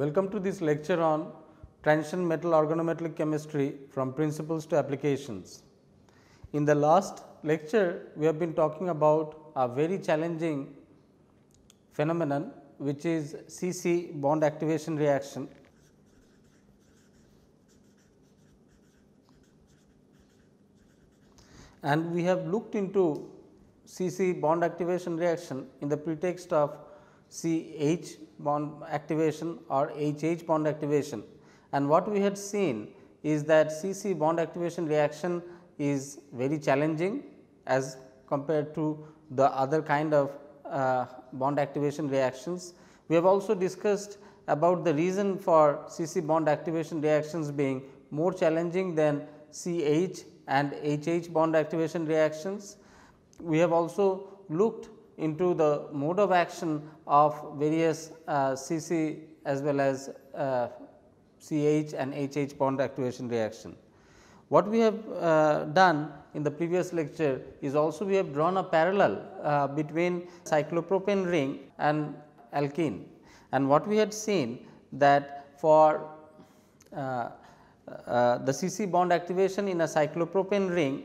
Welcome to this lecture on transition metal organometallic chemistry from principles to applications. In the last lecture, we have been talking about a very challenging phenomenon which is CC bond activation reaction. And we have looked into CC bond activation reaction in the pretext of CH bond activation or HH bond activation. And what we had seen is that CC bond activation reaction is very challenging as compared to the other kind of bond activation reactions. We have also discussed about the reason for CC bond activation reactions being more challenging than CH and HH bond activation reactions. We have also looked into the mode of action of various CC as well as CH and HH bond activation reaction. What we have done in the previous lecture is also we have drawn a parallel between cyclopropane ring and alkene, and what we had seen that for the CC bond activation in a cyclopropane ring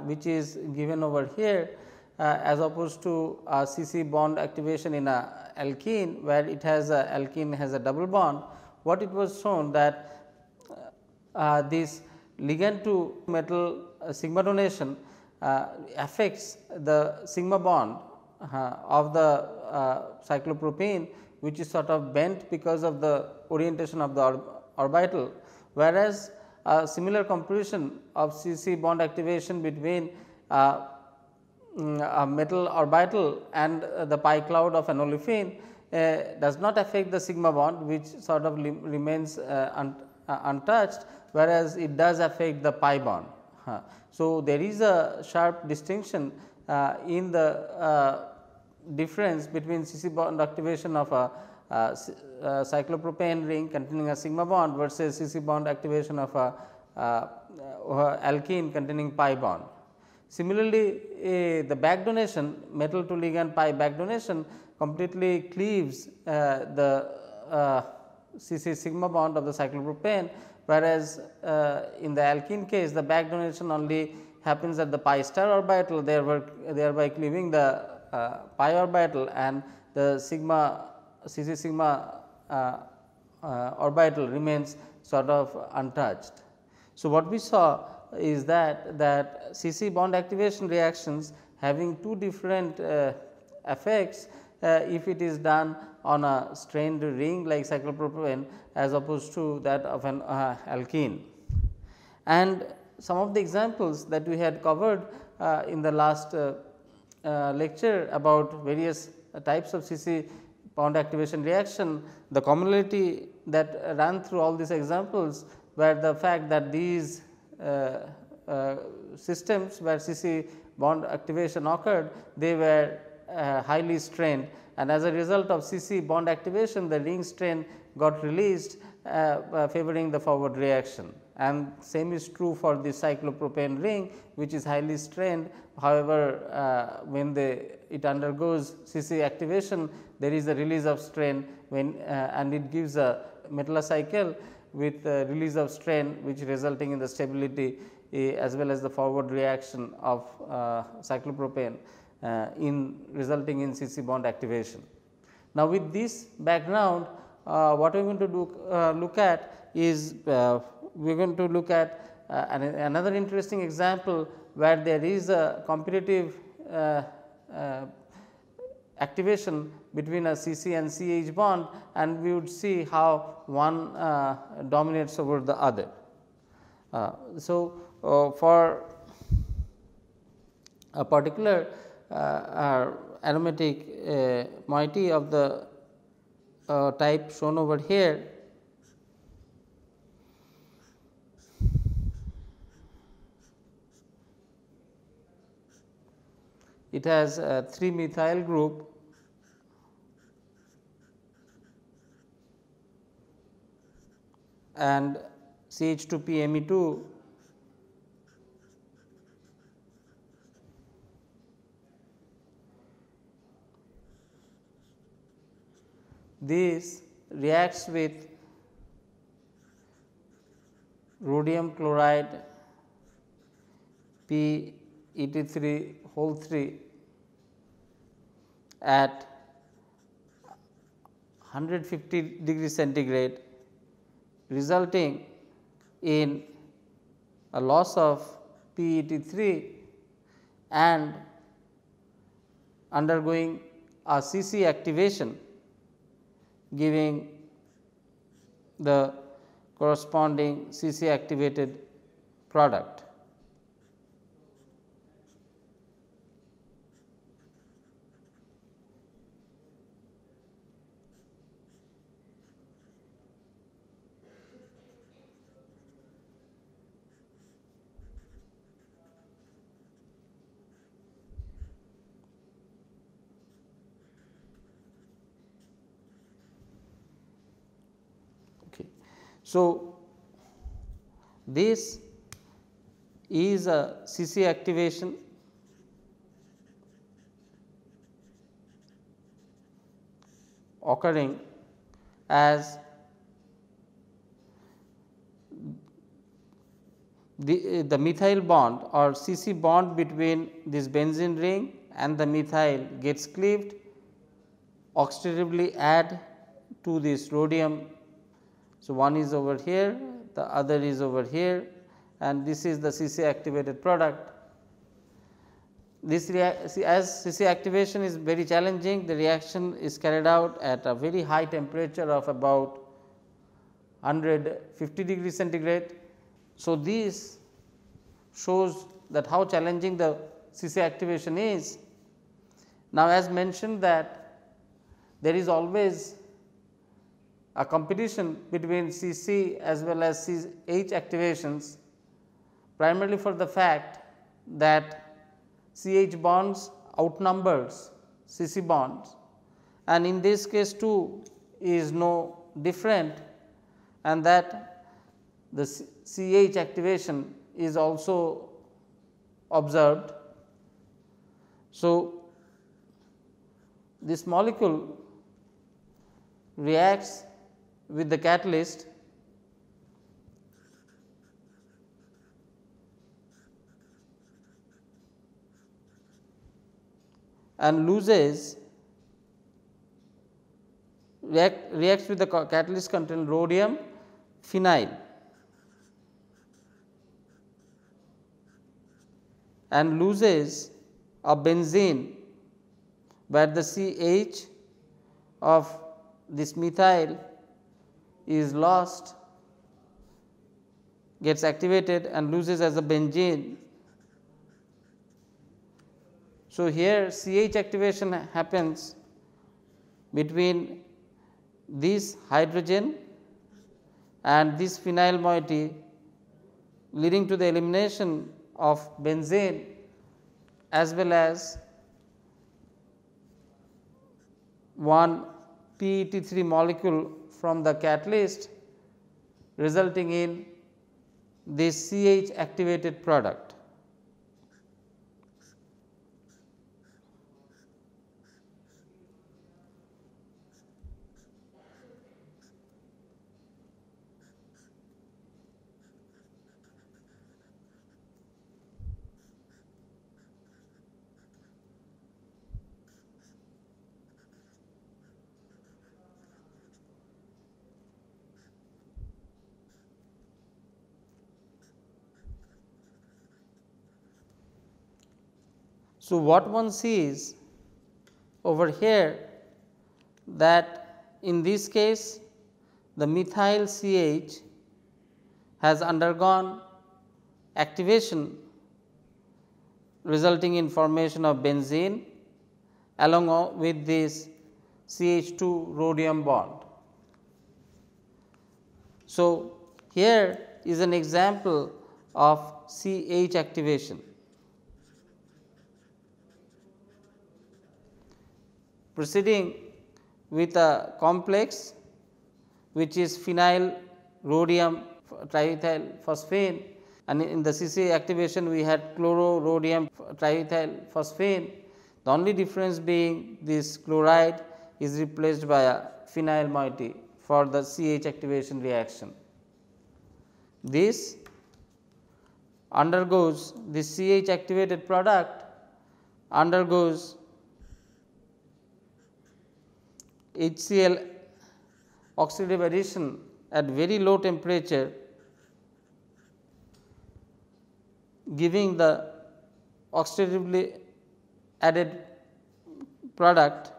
which is given over here as opposed to a CC bond activation in a alkene where it has a alkene has a double bond. What it was shown that this ligand to metal sigma donation affects the sigma bond of the cyclopropane, which is sort of bent because of the orientation of the orbital, whereas a similar composition of CC bond activation between a metal orbital and the pi cloud of an olefin does not affect the sigma bond, which sort of remains untouched, whereas it does affect the pi bond. So, there is a sharp distinction in the difference between CC bond activation of a cyclopropane ring containing a sigma bond versus CC bond activation of a alkene containing pi bond. Similarly, the back donation metal to ligand pi back donation completely cleaves the CC sigma bond of the cyclopropane, whereas in the alkene case the back donation only happens at the pi star orbital, thereby cleaving the pi orbital, and the sigma CC sigma orbital remains sort of untouched. So, what we saw is that CC bond activation reactions having two different effects if it is done on a strained ring like cyclopropane as opposed to that of an alkene. And some of the examples that we had covered in the last lecture about various types of CC bond activation reaction, the commonality that ran through all these examples were the fact that these systems where CC bond activation occurred, they were highly strained, and as a result of CC bond activation the ring strain got released favoring the forward reaction, and same is true for the cyclopropane ring which is highly strained. However, when it undergoes CC activation there is a release of strain when and it gives a metallocycle with release of strain which resulting in the stability as well as the forward reaction of cyclopropane in resulting in CC bond activation. Now, with this background what we are going to look at is we are going to look at another interesting example where there is a competitive activation between a CC and CH bond, and we would see how one dominates over the other. For a particular aromatic moiety of the type shown over here, it has a 3 methyl group and CH2PMe2 this reacts with rhodium chloride PET3 whole 3 at 150 degree centigrade, resulting in a loss of PET3 and undergoing a CC activation, giving the corresponding CC activated product. So, this is a CC activation occurring as the methyl bond or CC bond between this benzene ring and the methyl gets cleaved, oxidatively add to this rhodium. So, one is over here, the other is over here, and this is the CC activated product. This as CC activation is very challenging, the reaction is carried out at a very high temperature of about 150 degree centigrade. So, this shows that how challenging the CC activation is. Now, as mentioned that there is always a competition between CC as well as CH activations, primarily for the fact that CH bonds outnumbers CC bonds, and in this case too is no different, and that the CH activation is also observed. So, this molecule reacts with the catalyst and loses reacts with the catalyst contain rhodium phenyl and loses a benzene, where the CH of this methyl is lost, gets activated and loses as a benzene. So, here CH activation happens between this hydrogen and this phenyl moiety, leading to the elimination of benzene as well as one PET3 molecule from the catalyst, resulting in this CH activated product. So, what one sees over here, that in this case the methyl CH has undergone activation, resulting in formation of benzene along with this CH2 rhodium bond. So, here is an example of CH activation. Proceeding with a complex which is phenyl rhodium triethyl phosphane, and in the CC activation we had chloro rhodium triethyl phosphane. The only difference being this chloride is replaced by a phenyl moiety for the CH activation reaction. this undergoes, this CH activated product undergoes HCl oxidative addition at very low temperature, giving the oxidatively added product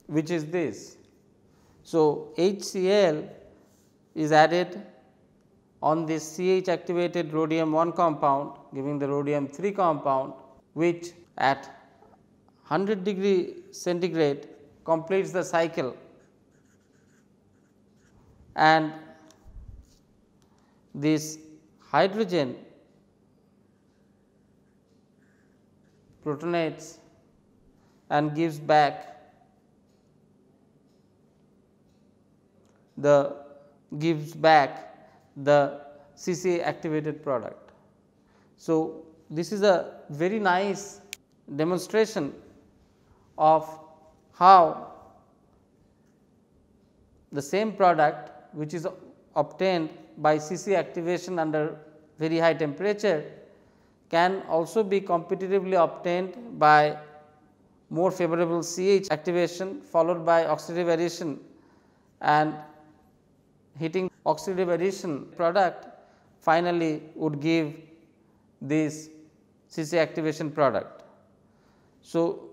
which is this. So, HCl is added on this CH activated rhodium 1 compound, giving the rhodium 3 compound, which at 100 degree centigrade completes the cycle, and this hydrogen protonates and gives back the CC activated product. So, this is a very nice demonstration of how the same product which is obtained by CC activation under very high temperature can also be competitively obtained by more favorable CH activation followed by oxidative addition, and heating oxidative addition product finally would give this CC activation product. So,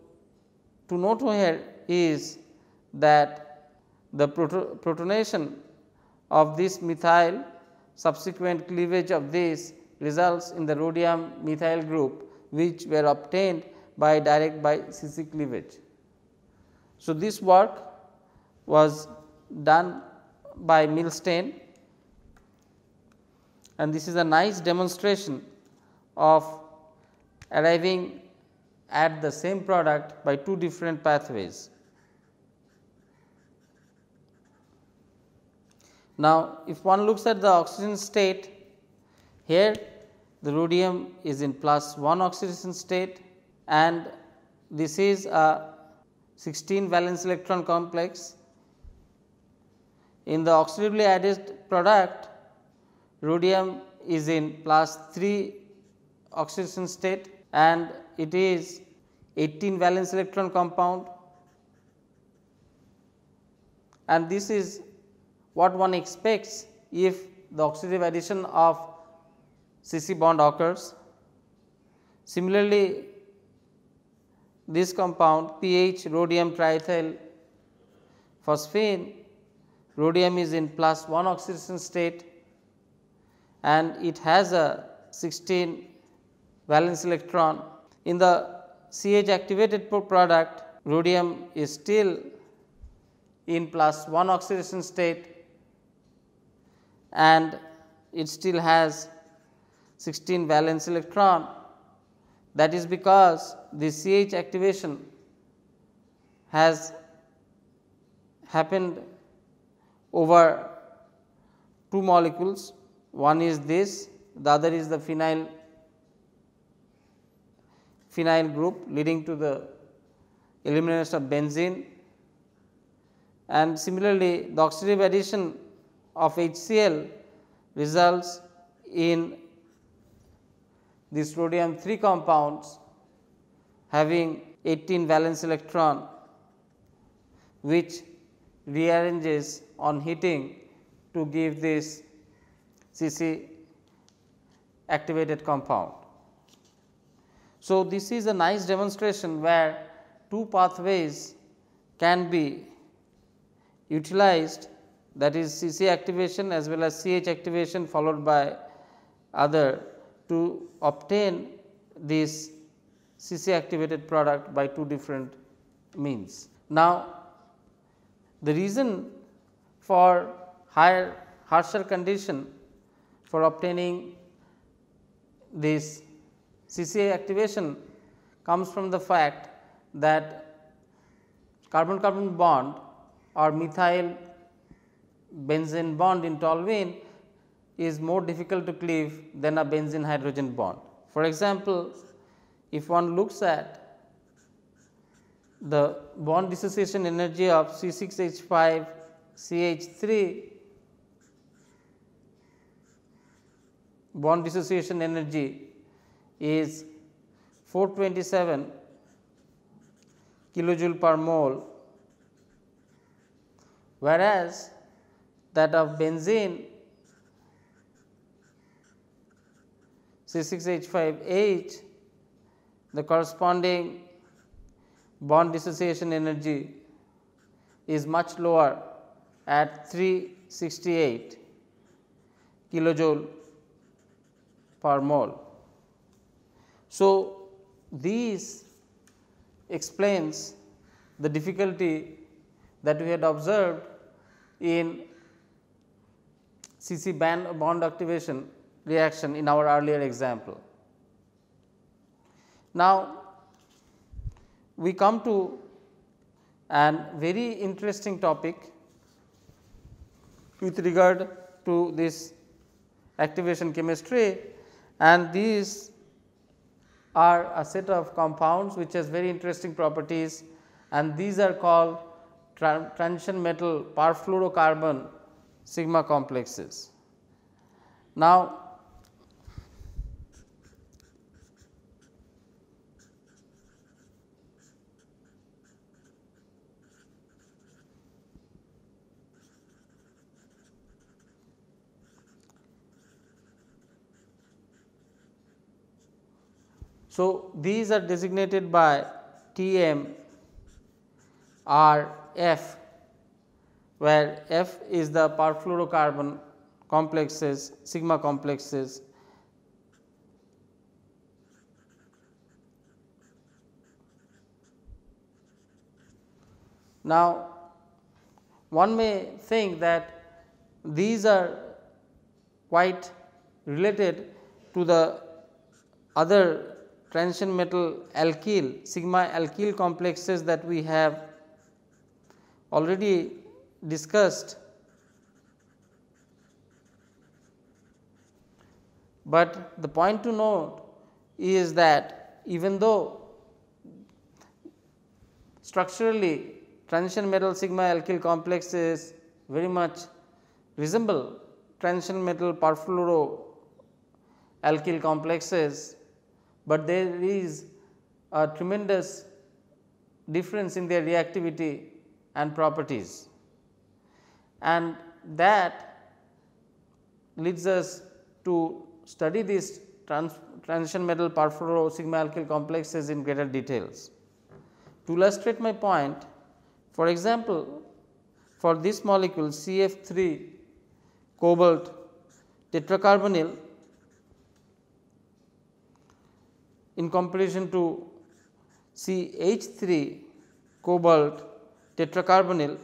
to note here is that the protonation of this methyl, subsequent cleavage of this results in the rhodium methyl group, which were obtained by direct by CC cleavage. So, this work was done by Milstein, and this is a nice demonstration of arriving at the same product by two different pathways. Now, if one looks at the oxidation state, here the rhodium is in +1 oxidation state, and this is a 16 valence electron complex. In the oxidatively added product, rhodium is in +3 oxidation state, and it is 18 valence electron compound, and this is what one expects if the oxidative addition of CC bond occurs. Similarly, this compound pH rhodium triethyl phosphine, rhodium is in +1 oxidation state, and it has a 16 valence electron. In the CH activated product, rhodium is still in +1 oxidation state, and it still has 16 valence electron. That is because the CH activation has happened over two molecules. One is this, the other is the phenyl group leading to the elimination of benzene, and similarly the oxidative addition of HCl results in this rhodium 3 compounds having 18 valence electron, which rearranges on heating to give this CC activated compound. So, this is a nice demonstration where two pathways can be utilized, that is CC activation as well as CH activation followed by other, to obtain this CC activated product by two different means. Now, the reason for higher harsher condition for obtaining this CCA activation comes from the fact that carbon carbon bond or methyl benzene bond in toluene is more difficult to cleave than a benzene hydrogen bond. For example, if one looks at the bond dissociation energy of C6H5 CH3, bond dissociation energy is 427 kilojoule per mole, whereas that of benzene C6H5H, the corresponding bond dissociation energy is much lower at 368 kilojoule per mole. So, these explains the difficulty that we had observed in CC bond activation reaction in our earlier example. Now, we come to an very interesting topic with regard to this activation chemistry, and these are a set of compounds which has very interesting properties, and these are called transition metal perfluorocarbon sigma complexes. Now, so, these are designated by Tm or F, where F is the perfluorocarbon complexes, sigma complexes. Now, one may think that these are quite related to the other transition metal alkyl, sigma alkyl complexes that we have already discussed, but the point to note is that even though structurally transition metal sigma alkyl complex is very much resemble transition metal perfluoro alkyl complexes, but there is a tremendous difference in their reactivity and properties, and that leads us to study these transition metal perfluoro sigma alkyl complexes in greater details. To illustrate my point, for example, for this molecule CF3 cobalt tetracarbonyl in comparison to CH3 cobalt tetracarbonyl,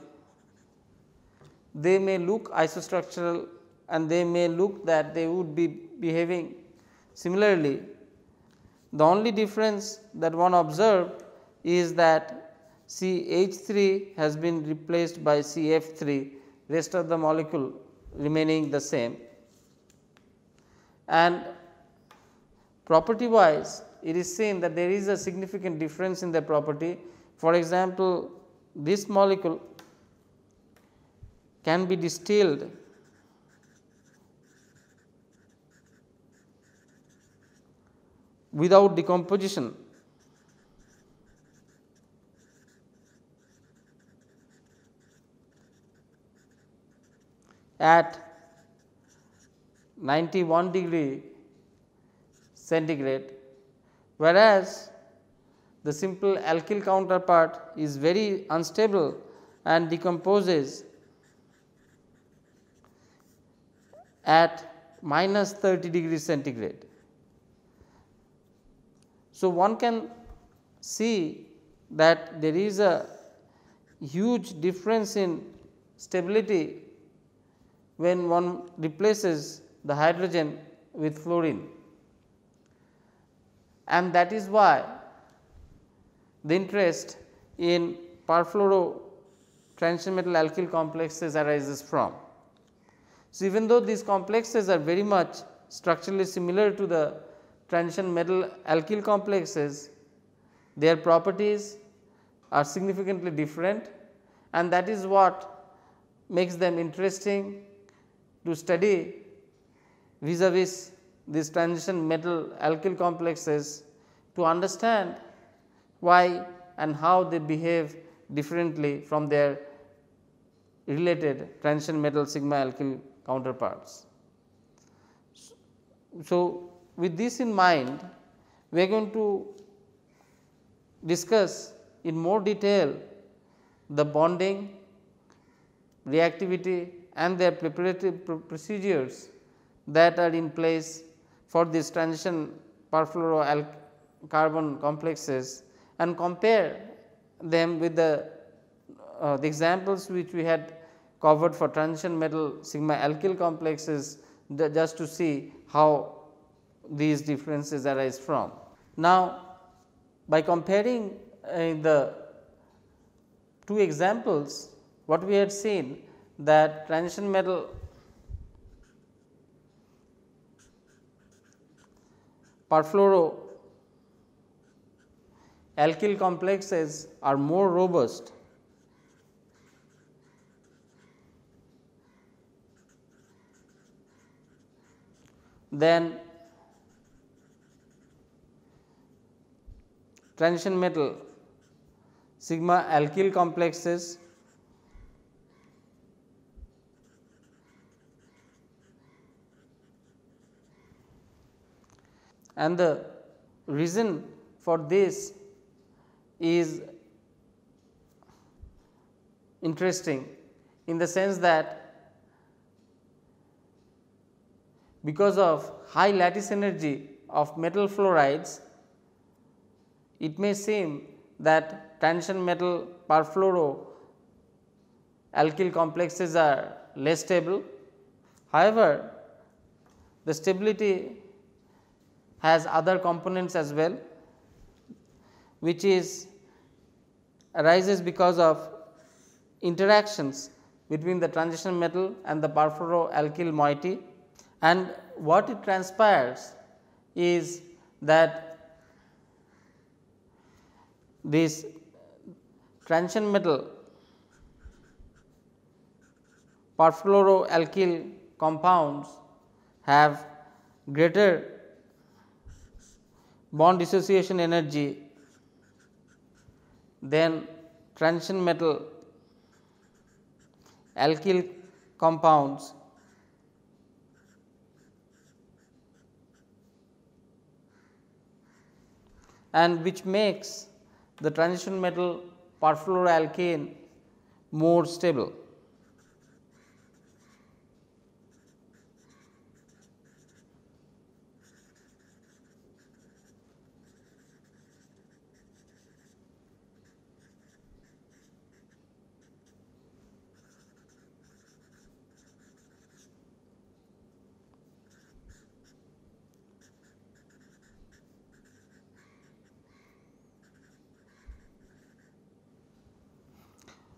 they may look isostructural and they may look that they would be behaving similarly. The only difference that one observed is that CH3 has been replaced by CF3, rest of the molecule remaining the same, and property wise it is seen that there is a significant difference in the property. For example, this molecule can be distilled without decomposition at 91 degree centigrade, whereas the simple alkyl counterpart is very unstable and decomposes at minus 30 degrees centigrade. So, one can see that there is a huge difference in stability when one replaces the hydrogen with fluorine, and that is why the interest in perfluoro transition metal alkyl complexes arises from. So, even though these complexes are very much structurally similar to the transition metal alkyl complexes, their properties are significantly different, and that is what makes them interesting to study vis-a-vis these transition metal alkyl complexes, to understand why and how they behave differently from their related transition metal sigma alkyl counterparts. So, with this in mind, we are going to discuss in more detail the bonding, reactivity and their preparatory procedures that are in place for this transition perfluorocarbon complexes, and compare them with the examples which we had covered for transition metal sigma alkyl complexes, just to see how these differences arise from. Now, by comparing the two examples, what we had seen that transition metal perfluoro alkyl complexes are more robust than transition metal sigma alkyl complexes, and the reason for this is interesting in the sense that because of high lattice energy of metal fluorides, it may seem that transition metal perfluoro alkyl complexes are less stable. However, the stability has other components as well, which arises because of interactions between the transition metal and the perfluoro alkyl moiety, and what it transpires is that this transition metal perfluoroalkyl compounds have greater bond dissociation energy than transition metal alkyl compounds, and which makes the transition metal perfluoroalkane more stable.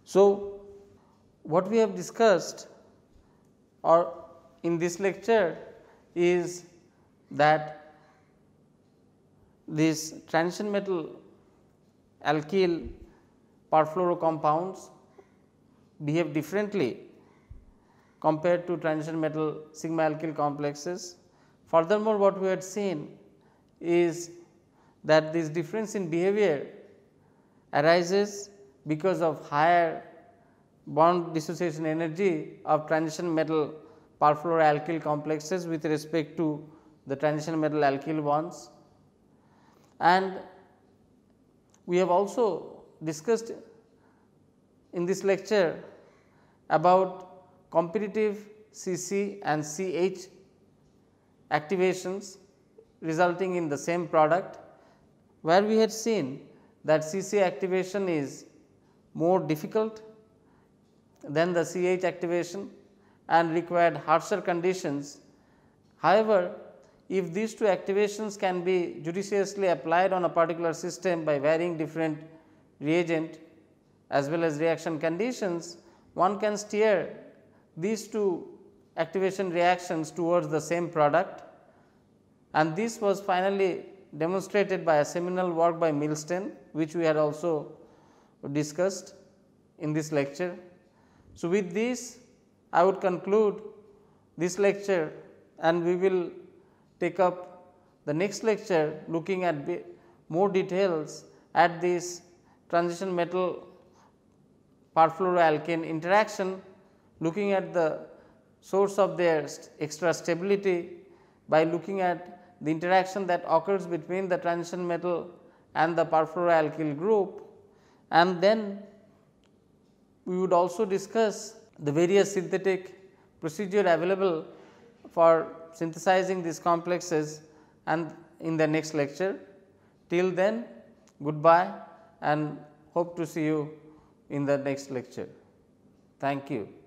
So, what we have discussed or in this lecture is that these transition metal alkyl perfluoro compounds behave differently compared to transition metal sigma alkyl complexes. Furthermore, what we had seen is that this difference in behavior arises because of higher bond dissociation energy of transition metal perfluoroalkyl complexes with respect to the transition metal alkyl bonds. And we have also discussed in this lecture about competitive CC and CH activations resulting in the same product, where we had seen that CC activation is more difficult than the CH activation, and required harsher conditions. However, if these two activations can be judiciously applied on a particular system by varying different reagent as well as reaction conditions, one can steer these two activation reactions towards the same product, and this was finally demonstrated by a seminal work by Milstein, which we had also discussed in this lecture. So, with this I would conclude this lecture, and we will take up the next lecture looking at more details at this transition metal perfluoroalkane interaction, looking at the source of their extra stability by looking at the interaction that occurs between the transition metal and the perfluoroalkyl group, and then we would also discuss the various synthetic procedure available for synthesizing these complexes, and in the next lecture. Till then, goodbye, and hope to see you in the next lecture. Thank you.